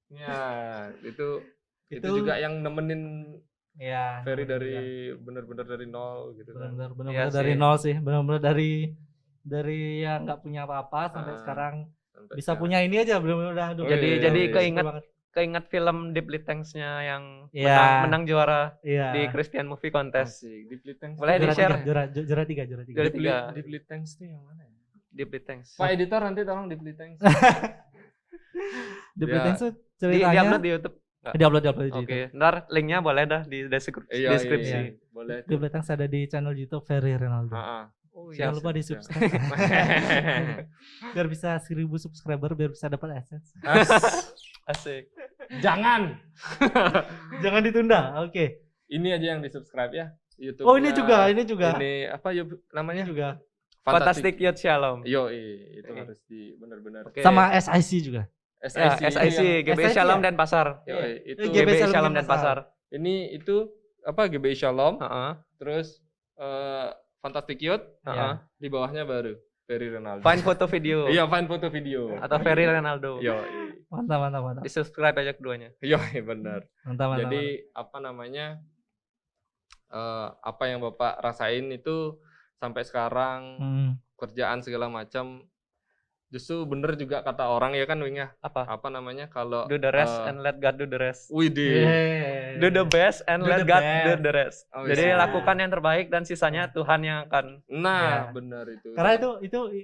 Ya, itu juga yang nemenin Ferry dari benar-benar dari nol gitu kan. Benar-benar dari nol sih, benar-benar dari yang nggak punya apa-apa sampai sekarang bisa punya ini aja, benar-benar udah. Jadi keinget film Deeply Thanks-nya yang menang juara di Christian Movie Contest. Deeply Thanks. Boleh di-share? Juara 3. Deeply Thanks itu yang mana ya? Deeply Thanks. Pak editor nanti tolong Deeply Thanks. Deeply Thanks itu ceritanya di-upload di YouTube. Di-upload di YouTube. Oke, ntar linknya boleh dah di deskripsi. Boleh. Deeply Thanks ada di channel YouTube Ferry Ronaldo. Jangan lupa di subscribe. Biar bisa 1000 subscriber, biar bisa dapat AdSense. Asik. Jangan ditunda. Oke. Ini aja yang di subscribe ya YouTube. Oh ini juga. Ini apa namanya juga? Fantastic Youth Shalom. Itu harus di benar-benar. Sama SIC juga. SIC, GBI Shalom dan Pasar. Itu GBI Shalom dan Pasar. Ini itu GBI Shalom. Terus Fantastic Youth. Di bawahnya baru Ferry Ronaldo. Fine Foto Video. Iya, Fine Foto Video. Atau Ferry Ronaldo. Mantap. Di subscribe aja keduanya. Benar. Mantap. Jadi apa yang Bapak rasain itu sampai sekarang, kerjaan segala macam, Justru bener juga kata orang ya kan Wing ya. Apa namanya kalau do the rest and let God do the rest. Widih. Do the best and Do let the God best. do the rest. Oh, Jadi iya. lakukan yang terbaik dan sisanya Tuhan yang akan. Nah, Ya. benar itu. Karena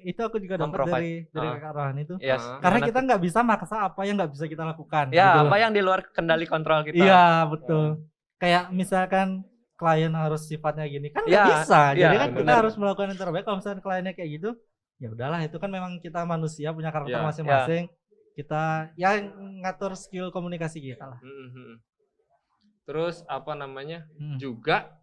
itu aku juga dapat Memprovide. dari kakak Rohan itu. Yes. Karena Gimana kita tuh? nggak bisa maksa apa yang nggak bisa kita lakukan. Ya, gitu. apa yang di luar kendali kontrol kita. Iya betul. Kayak misalkan klien harus sifatnya gini kan nggak Ya, bisa. ya, Jadi kan kita benar. harus melakukan yang terbaik. Kalau misalkan kliennya kayak gitu, ya udahlah itu kan memang kita manusia punya karakter Ya. masing-masing. Kita ya ngatur skill komunikasi kita lah. Terus apa namanya? Hmm. Juga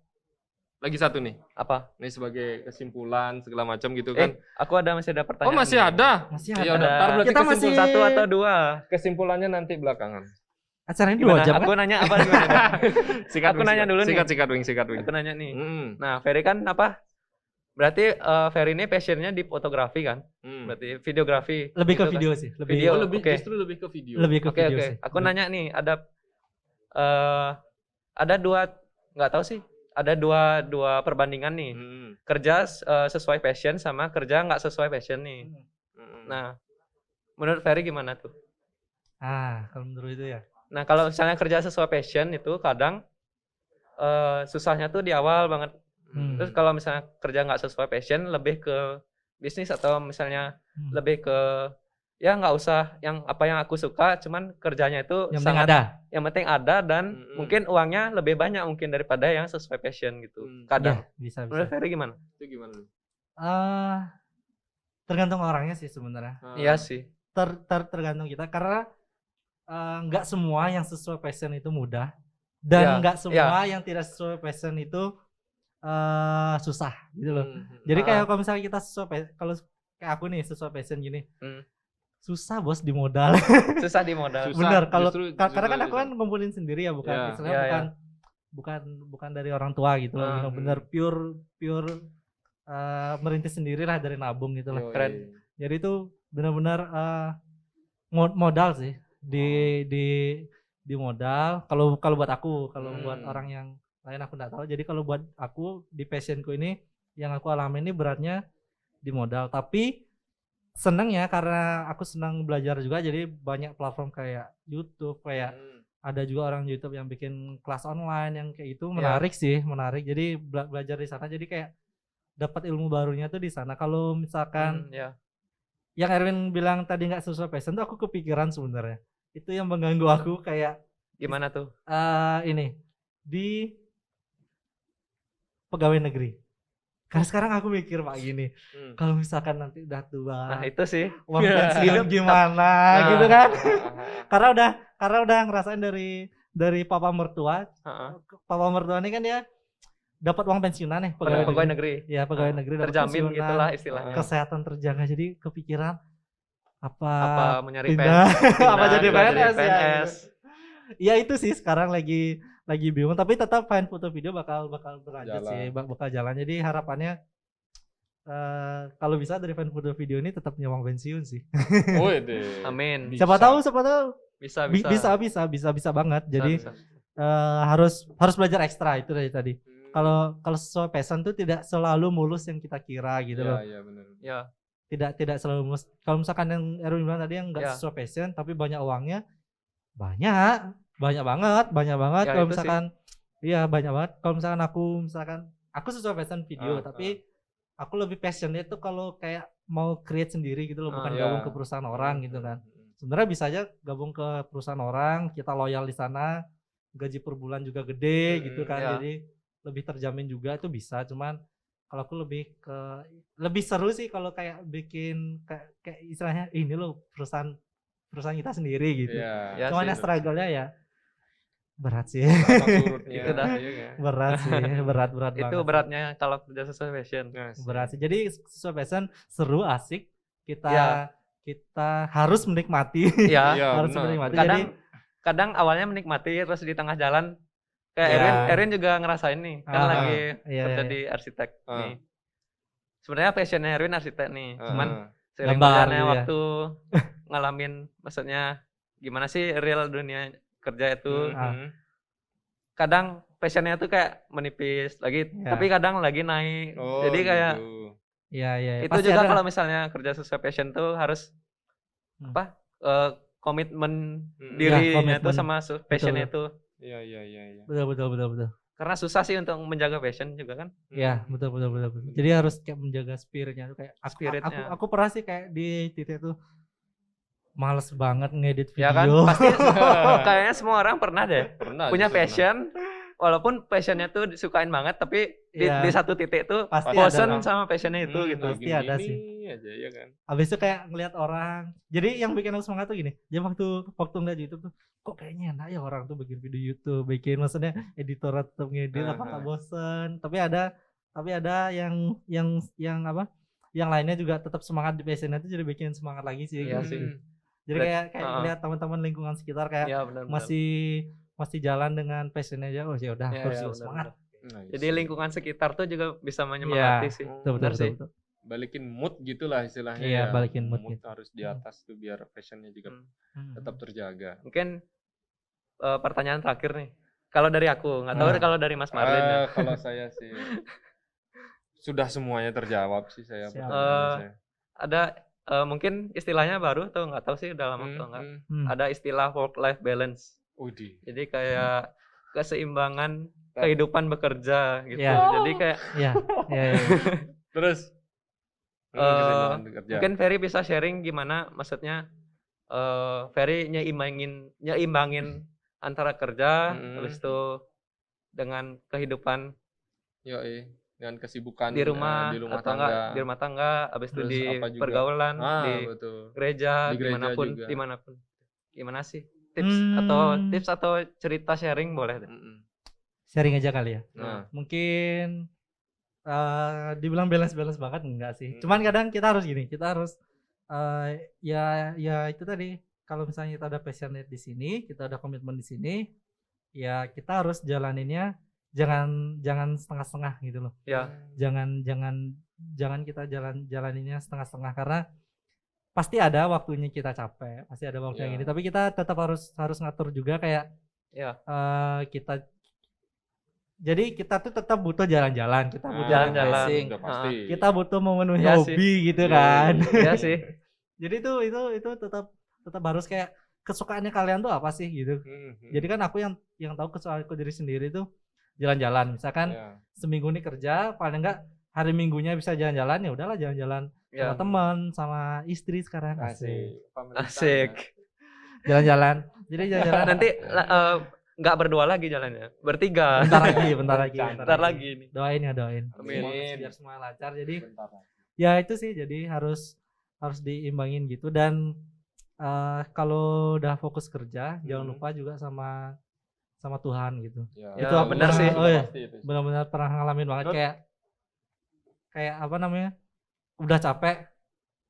lagi satu nih. Apa? Ini sebagai kesimpulan segala macam gitu kan. Aku masih ada pertanyaan. Oh, masih ada. Masih Ya ada. udah, ntar berarti Kita masih Satu atau dua? kesimpulannya nanti belakangan. acaranya 2 Gimana? jam Aku kan? nanya apa gimana? Sikat, Aku Wing, nanya sikat. dulu nih. Sikat Wing. Aku nanya nih. Mm. Nah, Ferry kan apa? Berarti Ferry ini passionnya di fotografi kan? Mm. Berarti videografi. Lebih ke gitu kan? video sih. Lebih Video. Oh, Oke. justru lebih ke video. lebih ke Oke, video oke. sih. Aku nanya nih, ada dua, nggak tahu sih, ada dua perbandingan nih. Kerja sesuai passion sama kerja nggak sesuai passion nih. Nah, menurut Ferry gimana tuh? Kalau menurut itu ya. Nah, kalau misalnya kerja sesuai passion itu kadang susahnya tuh di awal banget. Terus kalau misalnya kerja nggak sesuai passion, lebih ke bisnis atau misalnya lebih ke ya nggak usah yang apa yang aku suka, cuman kerjanya itu Yang penting ada. yang penting ada dan mungkin uangnya lebih banyak mungkin daripada yang sesuai passion gitu. Kadang. Ya, bisa. Menurut Ferry gimana? Itu gimana lu? Tergantung orangnya sih sebenarnya. Iya sih. Tergantung kita karena nggak semua yang sesuai passion itu mudah dan nggak semua yang tidak sesuai passion itu susah gitu loh. Jadi kayak kalau misalnya kita kalau kayak aku nih sesuai passion gini, susah bos di modal. Susah di modal. Susah. Bener kalau justru karena kan aku susah. kan ngumpulin sendiri ya bukan Ya. istilahnya Ya, ya. bukan dari orang tua gitu loh. Bener-bener pure merintis sendiri lah dari nabung gitu lah. Yoi. Keren. Jadi itu benar-benar modal sih di modal. Kalau buat aku, kalau buat orang yang lain aku nggak tahu. Jadi kalau buat aku di passionku ini yang aku alami ini beratnya di modal. Tapi seneng ya karena aku senang belajar juga. Jadi banyak platform kayak YouTube, kayak ada juga orang YouTube yang bikin kelas online yang kayak itu menarik sih, menarik. Jadi belajar di sana. Jadi kayak dapat ilmu barunya tuh di sana. Kalau misalkan yang Erwin bilang tadi nggak sesuai passion tuh aku kepikiran sebenarnya. Itu yang mengganggu aku kayak Gimana tuh? ini di pegawai negeri. Karena sekarang aku mikir Pak gini, kalau misalkan nanti udah tua, Nah, itu sih. uang pensiun gimana gitu kan? karena udah ngerasain dari papa mertua. Papa mertua ini kan dia dapat uang pensiunan nih Pegawai negeri. Ya pegawai negeri dapat Terjamin pensiunan, gitulah istilahnya. kesehatan terjaga. Jadi kepikiran apa Menyari pindah, pindah, jadi jadi PNS ya. PNS. Ya itu sih sekarang lagi bingung, tapi tetap fine foto video bakal berlanjut Jalan. sih, bakal jalan. Jadi harapannya kalau bisa dari fine foto video ini tetap punya uang pensiun sih. Wede. Amin. Siapa tahu bisa banget. Jadi Bisa. harus belajar ekstra itu dari tadi. Kalau sesuai passion tuh tidak selalu mulus yang kita kira gitu loh. Iya benar. Ya. Tidak selalu mulus. Kalau misalkan yang Erwin bilang tadi yang enggak sesuai passion tapi banyak uangnya, banyak banget. Ya, Kalau itu misalkan iya banyak banget. Kalau misalkan aku sesuai passion video tapi aku lebih passionnya itu kalau kayak mau create sendiri gitu loh, bukan gabung ke perusahaan orang gitu kan. Sebenarnya bisa aja gabung ke perusahaan orang, kita loyal di sana, gaji per bulan juga gede gitu kan. Jadi lebih terjamin juga itu bisa. Cuman kalau aku lebih seru sih kalau kayak bikin kayak istilahnya ini loh perusahaan kita sendiri gitu. Iya. Cuman yang struggle-nya ya berat sih. Itu dah. Berat sih, berat Itu banget. Beratnya kalau kerja sesuai passion. Berat sih. Jadi sesuai passion seru, asik. Kita harus menikmati. Iya. Harus menikmati. Kadang awalnya menikmati terus di tengah jalan kayak Erin juga ngerasain nih kan lagi kerja di arsitek nih. Sebenarnya passionnya Erwin arsitek nih, cuman seiring berjalannya waktu ngalamin maksudnya gimana sih real dunia kerja itu. Kadang passionnya tuh kayak menipis lagi, tapi kadang lagi naik. Jadi kayak Iya. Itu juga kalau misalnya kerja sesuai passion tuh harus komitmen dirinya tuh sama passionnya itu. Iya. Betul. Karena susah sih untuk menjaga passion juga kan. Iya, betul. Jadi harus kayak menjaga spiritnya tuh kayak aku pernah sih kayak di titik tuh males banget ngedit video. Ya kan, pasti kayaknya semua orang pernah deh. Punya passion, walaupun passionnya tuh disukain banget, tapi di satu titik tuh bosen sama passionnya itu gitu. Pasti ada sih. Aja ya kan. Habis itu kayak ngeliat orang. Jadi yang bikin aku semangat tuh gini. Dia waktu ngeliat YouTube tuh, kok kayaknya enak ya orang tuh bikin video YouTube, maksudnya editor tetap ngedit, apakah bosen? Tapi ada yang apa? Yang lainnya juga tetap semangat di passionnya itu jadi bikin semangat lagi sih. Iya sih. Jadi kayak ngeliat teman-teman lingkungan sekitar kayak masih jalan dengan passionnya aja. Oh ya udah, harus semangat. Jadi lingkungan sekitar tuh juga bisa menyemangati sih. Betul. Balikin mood gitulah istilahnya. Iya, balikin mood gitu. Harus di atas tuh biar passionnya juga tetap terjaga. Mungkin pertanyaan terakhir nih. Kalau dari aku, nggak tahu kalau dari Mas Marlin. Kalau saya sih sudah semuanya terjawab sih saya. Ada mungkin istilahnya baru atau nggak tahu sih udah lama atau enggak. Ada istilah work-life balance. Jadi kayak keseimbangan kehidupan bekerja gitu. Jadi kayak terus mungkin Ferry bisa sharing gimana maksudnya Ferry nyeimbangin antara kerja habis itu dengan kehidupan dengan kesibukan di rumah tangga habis itu di pergaulan di gereja dimanapun gimana sih tips atau cerita sharing boleh deh. Sharing aja kali ya. Mungkin dibilang balance banget enggak sih. Cuman kadang kita harus ya itu tadi, kalau misalnya kita ada passionate di sini, kita ada komitmen di sini, ya kita harus jalaninnya jangan setengah-setengah gitu loh. Ya. Jangan kita jalaninnya setengah-setengah, karena pasti ada waktunya kita capek, pasti ada waktu yang ini, tapi kita tetap harus ngatur juga kayak jadi kita tuh tetap butuh jalan-jalan, kita butuh refreshing, kita butuh memenuhi hobi gitu kan. Iya sih. Jadi itu tetap harus kayak kesukaannya kalian tuh apa sih gitu. Jadi kan aku yang tahu kesukaanku diri sendiri tuh jalan-jalan. Misalkan seminggu ini kerja, paling enggak hari Minggunya bisa jalan-jalan, ya udahlah jalan-jalan sama teman, sama istri sekarang. Asik. Jalan-jalan. Jadi jalan-jalan nanti nggak berdua lagi jalannya, bertiga. Bentar lagi nih. Doain. Amin. Biar semua lancar. Jadi ya itu sih, jadi harus diimbangin gitu. Dan kalau udah fokus kerja, jangan lupa juga sama Tuhan gitu. Itu benar sih. Benar-benar pernah ngalamin banget kayak apa namanya? Udah capek,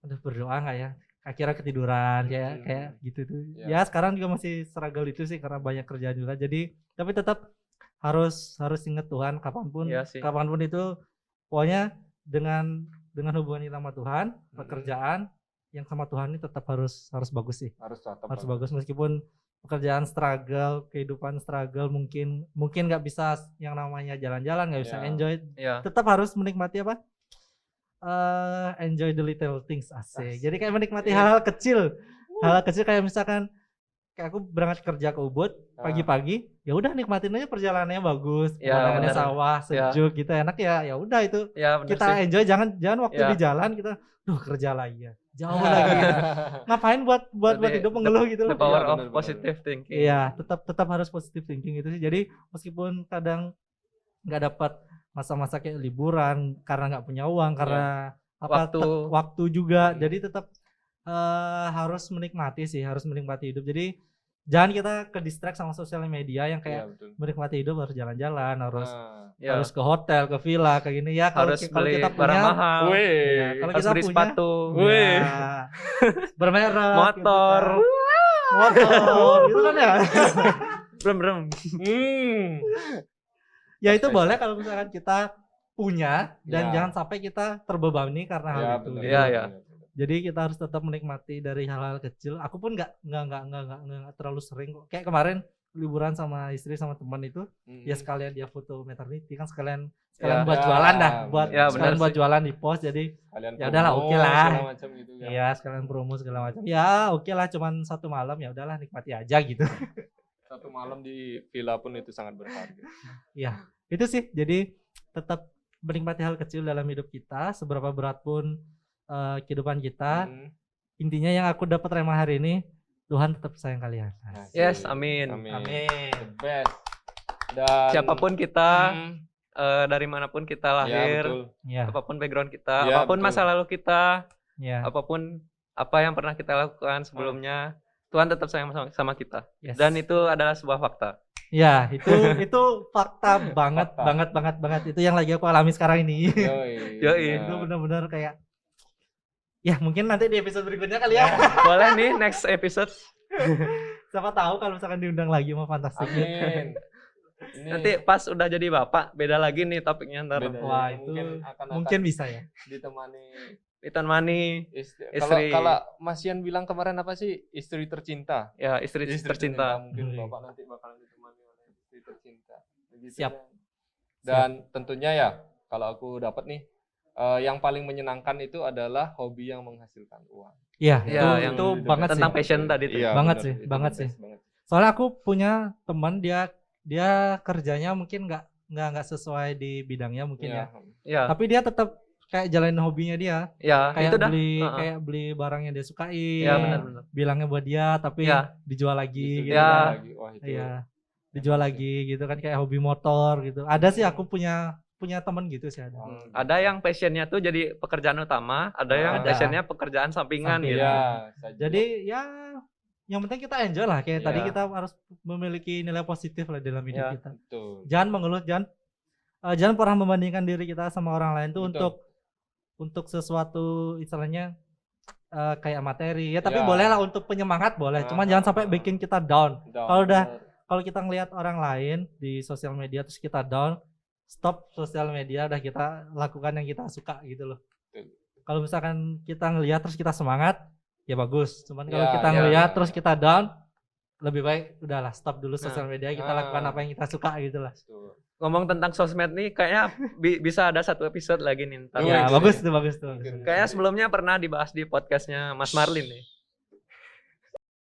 udah berdoa nggak ya? Akhirnya ketiduran kayak gitu tuh. Ya sekarang juga masih struggle itu sih karena banyak kerjaan juga. Jadi tapi tetap harus ingat Tuhan kapanpun itu, pokoknya dengan hubungan kita sama Tuhan, pekerjaan yang sama Tuhan ini tetap harus bagus sih. Harus bagus meskipun pekerjaan struggle, kehidupan struggle, mungkin nggak bisa yang namanya jalan-jalan, nggak bisa enjoy. Tetap harus menikmati apa? Enjoy the little things, asik. Jadi kayak menikmati hal-hal kecil kayak misalkan kayak aku berangkat kerja ke Ubud pagi-pagi, ya udah nikmatin aja perjalanannya bagus, pemandangannya sawah sejuk gitu enak ya udah itu kita enjoy, jangan waktu di jalan kita kerja lagi ya jauh lagi ya. Ngapain buat hidup mengeluh gitu loh. The power of positive thinking. Iya, tetap harus positive thinking itu sih. Jadi meskipun kadang nggak dapat masa-masa kayak liburan karena nggak punya uang, karena waktu juga, jadi tetap harus menikmati hidup. Jadi jangan kita ke distract sama sosial media yang kayak menikmati hidup harus jalan-jalan, harus ke hotel, ke villa, kayak gini ya. Kalau kita punya barang mahal, kalau harus kita beli punya sepatu, bermerek, motor gitu kan ya. Brem. Ya itu boleh kalau misalkan kita punya, dan jangan sampai kita terbebani karena hal itu. Jadi kita harus tetap menikmati dari hal-hal kecil. Aku pun nggak terlalu sering kok. Kayak kemarin liburan sama istri sama teman itu ya sekalian dia foto maternity kan sekalian Ya. buat jualan dah, buat Ya, sekalian benar buat sih. jualan di post jadi Kalian ya udahlah, promo, oke lah. segala macam gitu kan. ya sekalian promo segala macam. Ya oke lah, cuman 1 malam ya udahlah nikmati aja gitu. 1 malam di villa pun itu sangat berharga. Ya, itu sih. Jadi tetap menikmati hal kecil dalam hidup kita, seberapa berat pun kehidupan kita. Intinya yang aku dapat Rema hari ini, Tuhan tetap sayang kalian. Yes, amin. Amin. The best. Dan Siapapun kita, dari manapun kita lahir, betul. Ya, apapun background kita, Ya, apapun betul. masa lalu kita, ya. apapun apa yang pernah kita lakukan sebelumnya, Tuhan tetap sayang sama kita. Yes. Dan itu adalah sebuah fakta. Ya, itu fakta banget, Fakta. banget. Itu yang lagi aku alami sekarang ini. Yoi. Itu benar-benar kayak ya mungkin nanti di episode berikutnya kali ya. Boleh nih next episode. Siapa tahu kalau misalkan diundang lagi mau fantastik. Amin. Ini Nanti pas udah jadi bapak, beda lagi nih topiknya ntar. beda. Wah, Mungkin itu bisa ya. ditemani Ditemani Kalau Istri. Mas Ian bilang kemarin apa sih? Istri tercinta. ya istri tercinta. Mungkin Hmm. Bapak nanti bakalan ditemani oleh istri tercinta. Begitu Siap. kan. Dan tentunya ya, kalau aku dapat nih, yang paling menyenangkan itu adalah hobi yang menghasilkan uang. Iya, Ya, yang itu banget sih. tentang passion tadi tuh. Iya, Banget benar. sih, Itu banget the sih. best banget. Soalnya aku punya teman dia kerjanya mungkin nggak sesuai di bidangnya mungkin ya. Ya, Tapi dia tetap kayak jalanin hobinya dia. ya Kayak itu dah. kayak beli barang yang dia sukain. Ya benar-benar. Bilangnya buat dia tapi Ya. dijual lagi gitu. Ya. Lagi. Wah, itu. Iya. Dijual lagi gitu kan kayak hobi motor gitu. Ada sih aku punya teman gitu sih ada. Ada yang passionnya tuh jadi pekerjaan utama, ada yang Ada. passionnya pekerjaan sampingan Sampingan. gitu. Iya, saja. Jadi ya yang penting kita enjoy lah kayak tadi Iya. kita harus memiliki nilai positif lah dalam hidup Ya. kita. betul. Jangan mengeluh, jangan pernah membandingkan diri kita sama orang lain tuh Betul. untuk sesuatu istilahnya kayak materi. Ya tapi Ya. boleh lah untuk penyemangat boleh. Cuman jangan sampai bikin kita down. Kalau kalau kita ngelihat orang lain di sosial media terus kita down, stop sosial media, udah kita lakukan yang kita suka gitu loh. Betul. Kalau misalkan kita ngelihat terus kita semangat, ya bagus. Cuman kalau Ya, kita ya, ngelihat ya. terus kita down, lebih baik udahlah stop dulu sosial Nah. media, kita lakukan apa yang kita suka gitu lah. Betul. Ngomong tentang sosmed nih kayaknya bisa ada satu episode lagi nih ntar. Oh, Ya, iya. bagus tuh, bagus tuh. Mungkin. Kayak sebelumnya pernah dibahas di podcastnya Mas Marlin nih.